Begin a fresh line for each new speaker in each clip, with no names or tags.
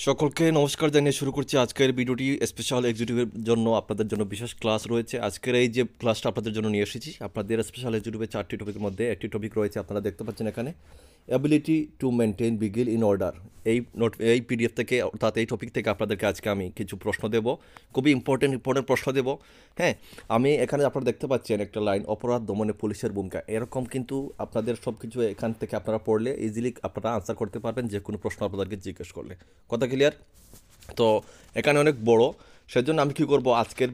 সকলকে নমস্কার জানিয়ে শুরু করছি আজকের ভিডিওটি। স্পেশাল এক্সিকিউটিভের জন্য আপনাদের জন্য বিশেষ ক্লাস রয়েছে। আজকের এই যে ক্লাসটা আপনাদের জন্য নিয়ে এসেছি, আপনাদের স্পেশাল এক্সিকিউটিভে 4টি টপিকের মধ্যে একটি টপিক রয়েছে, আপনারা দেখতে পাচ্ছেন এখানে, অ্যাবিলিটি টু মেনটেন বিগিল ইন অর্ডার। এই পিডিএফ থেকে, অর্থাৎ এই টপিক থেকে আপনাদেরকে আজকে আমি কিছু প্রশ্ন দেব, খুবই ইম্পর্টেন্ট প্রশ্ন দেব। হ্যাঁ, আমি এখানে আপনারা দেখতে পাচ্ছেন একটা লাইন, অপরাধ দমনে পুলিশের ভূমিকা। এরকম কিন্তু আপনাদের সব কিছু এখান থেকে আপনারা পড়লে ইজিলি আপনারা আনসার করতে পারবেন যে কোনো প্রশ্ন আপনাদেরকে জিজ্ঞেস করলে। কথা ক্লিয়ার? তো এখানে অনেক বড়, সেজন্য আমি কী করবো, আজকের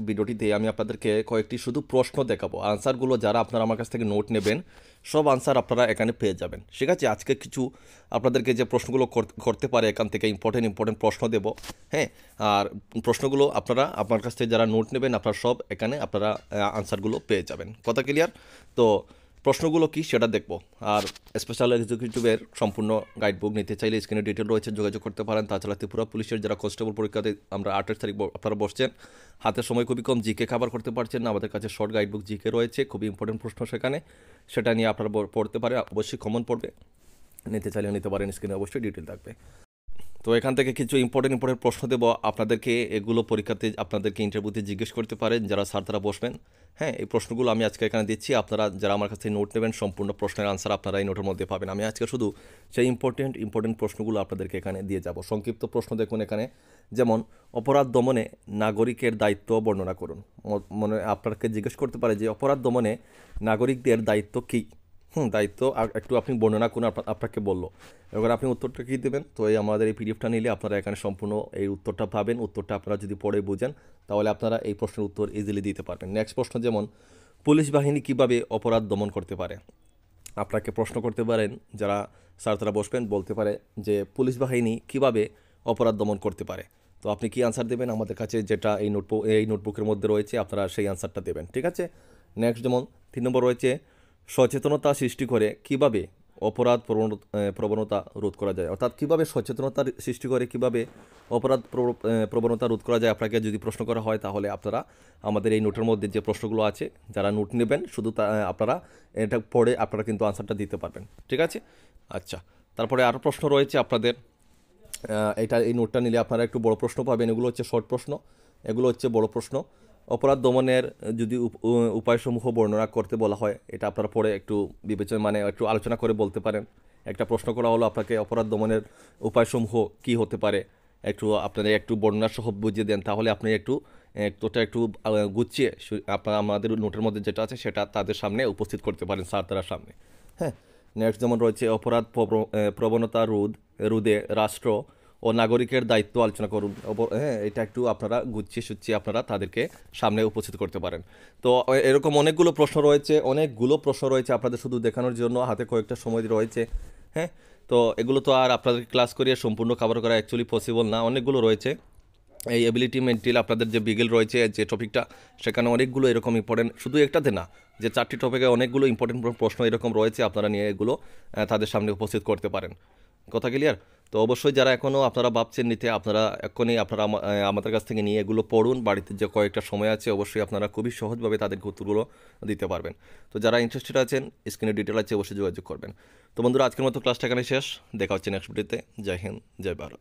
ভিডিওটিতে আমি আপনাদেরকে কয়েকটি শুধু প্রশ্ন দেখাবো। আনসারগুলো যারা আপনারা আমার কাছ থেকে নোট নেবেন, সব আনসার আপনারা এখানে পেয়ে যাবেন। ঠিক আছে, আজকে কিছু আপনাদেরকে যে প্রশ্নগুলো করতে পারে এখান থেকে ইম্পর্টেন্ট প্রশ্ন দেব। হ্যাঁ, আর প্রশ্নগুলো আপনারা আপনার কাছ থেকে যারা নোট নেবেন, আপনারা সব এখানে আপনারা আনসারগুলো পেয়ে যাবেন। কথা ক্লিয়ার? তো প্রশ্নগুলো কি সেটা দেখব। আর স্পেশাল এক্সিকিউটিভের সম্পূর্ণ গাইডবুক নিতে চাইলে স্ক্রিনে ডিটেল রয়েছে, যোগাযোগ করতে পারেন। তাছাড়া ত্রিপুরা পুলিশের যারা কনস্টেবল পরীক্ষাতে আমরা 28 তারিখ আপনারা বসছেন, হাতে সময় খুবই কম, জিকে কভার করতে পারছেন না, আমাদের কাছে শর্ট গাইডবুক জিকে রয়েছে, খুবই ইম্পর্টেন্ট প্রশ্ন সেখানে, সেটা নিয়ে আপনারা পড়তে পারেন। অবশ্যই কমন পড়বে, নিতে চাইলে নিতে পারেন, স্ক্রিনে অবশ্যই ডিটেল থাকবে। তো এখান থেকে কিছু ইম্পর্টেন্ট প্রশ্ন দেবো আপনাদেরকে, এগুলো পরীক্ষাতে আপনাদেরকে ইন্টারভিউতে জিজ্ঞেস করতে পারেন যারা স্যার তারা বসবেন। হ্যাঁ, এই প্রশ্নগুলো আমি আজকে এখানে দিচ্ছি, আপনারা যারা আমার কাছ থেকে নোট নেবেন সম্পূর্ণ প্রশ্নের আনসার আপনারা এই নোটের মধ্যে পাবেন। আমি আজকে শুধু সেই ইম্পর্টেন্ট প্রশ্নগুলো আপনাদেরকে এখানে দিয়ে যাব। সংক্ষিপ্ত প্রশ্ন দেখুন এখানে, যেমন অপরাধ দমনে নাগরিকের দায়িত্ব বর্ণনা করুন। মনে আপনাকে জিজ্ঞেস করতে পারে যে অপরাধ দমনে নাগরিকদের দায়িত্ব কী। দায়িত্ব একটু আপনি বর্ণনা করুন, আপনাকে বললো, এবার আপনি উত্তরটা কী দেবেন। তো এই আমাদের এই পিডিএফটা নিলে আপনারা এখানে সম্পূর্ণ এই উত্তরটা পাবেন। উত্তরটা আপনারা যদি পড়ে বুঝেন তাহলে আপনারা এই প্রশ্নের উত্তর ইজিলি দিতে পারবেন। নেক্সট প্রশ্ন, যেমন পুলিশ বাহিনী কীভাবে অপরাধ দমন করতে পারে। আপনাকে প্রশ্ন করতে পারেন যারা স্যার তারা বসবেন, বলতে পারে যে পুলিশ বাহিনী কীভাবে অপরাধ দমন করতে পারে। তো আপনি কি আনসার দেবেন, আমাদের কাছে যেটা এই নোটবুকের মধ্যে রয়েছে আপনারা সেই আনসারটা দেবেন। ঠিক আছে। নেক্সট, যেমন 3 নম্বর রয়েছে, সচেতনতা সৃষ্টি করে কিভাবে অপরাধ প্রবণতা রোধ করা যায়। অর্থাৎ কীভাবে সচেতনতা সৃষ্টি করে কিভাবে অপরাধ প্রবণতা রোধ করা যায়। আপনাকে যদি প্রশ্ন করা হয় তাহলে আপনারা আমাদের এই নোটের মধ্যে যে প্রশ্নগুলো আছে, যারা নোট নেবেন শুধু আপনারা এটা পড়ে আপনারা কিন্তু আনসারটা দিতে পারবেন। ঠিক আছে। আচ্ছা, তারপরে আরও প্রশ্ন রয়েছে আপনাদের। এই নোটটা নিলে আপনারা একটু বড় প্রশ্ন পাবেন। এগুলো হচ্ছে শর্ট প্রশ্ন, এগুলো হচ্ছে বড় প্রশ্ন। অপরাধ দমনের যদি উপায়সমূহ বর্ণনা করতে বলা হয়, এটা আপনারা পড়ে একটু বিবেচনা একটু আলোচনা করে বলতে পারেন। একটা প্রশ্ন করা হলো আপনাকে, অপরাধ দমনের উপায়সমূহ কী হতে পারে, একটু আপনারা একটু বর্ণনা সহ বুঝিয়ে দেন, তাহলে আপনি একটু গুছিয়ে আপনারা আমাদের নোটের মধ্যে যেটা আছে সেটা তাদের সামনে উপস্থিত করতে পারেন, স্যার তার সামনে। হ্যাঁ, নেক্সট যেমন রয়েছে, অপরাধ প্রবণতা রোধে রাষ্ট্র ও নাগরিকের দায়িত্ব আলোচনা করুন। হ্যাঁ, এটা একটু আপনারা গুছিয়ে আপনারা তাদেরকে সামনে উপস্থিত করতে পারেন। তো এরকম অনেকগুলো প্রশ্ন রয়েছে আপনাদের শুধু দেখানোর জন্য, হাতে কয়েকটা সময় রয়েছে। হ্যাঁ, তো এগুলো তো আর আপনাদের ক্লাস করিয়ে সম্পূর্ণ কভার করা অ্যাকচুয়ালি পসিবল না, অনেকগুলো রয়েছে। এই এবিলিটি মেন্টাল আপনাদের যে বিগেল রয়েছে যে টপিকটা, সেখানে অনেকগুলো এরকম ইম্পর্টেন্ট, শুধু একটাতে না, যে 4টি টপিকে অনেকগুলো ইম্পর্টেন্ট প্রশ্ন এরকম রয়েছে, আপনারা নিয়ে এগুলো তাদের সামনে উপস্থিত করতে পারেন। কথা ক্লিয়ার? তো অবশ্যই যারা এখনও আপনারা ভাবছেন নিতে, আপনারা এখনই আপনারা আমাদের কাছ থেকে নিয়ে এগুলো পড়ুন। বাড়িতে যে কয়েকটা সময় আছে অবশ্যই আপনারা খুবই সহজভাবে তাদেরকে উত্তরগুলো দিতে পারবেন। তো যারা ইন্টারেস্টেড আছেন, স্ক্রিনে ডিটেল আছে, অবশ্যই যোগাযোগ করবেন। তো বন্ধুরা, আজকের মতো ক্লাসটা এখানে শেষ, দেখা হচ্ছে নেক্সট ভিডিওতে। জয় হিন্দ, জয় ভারত।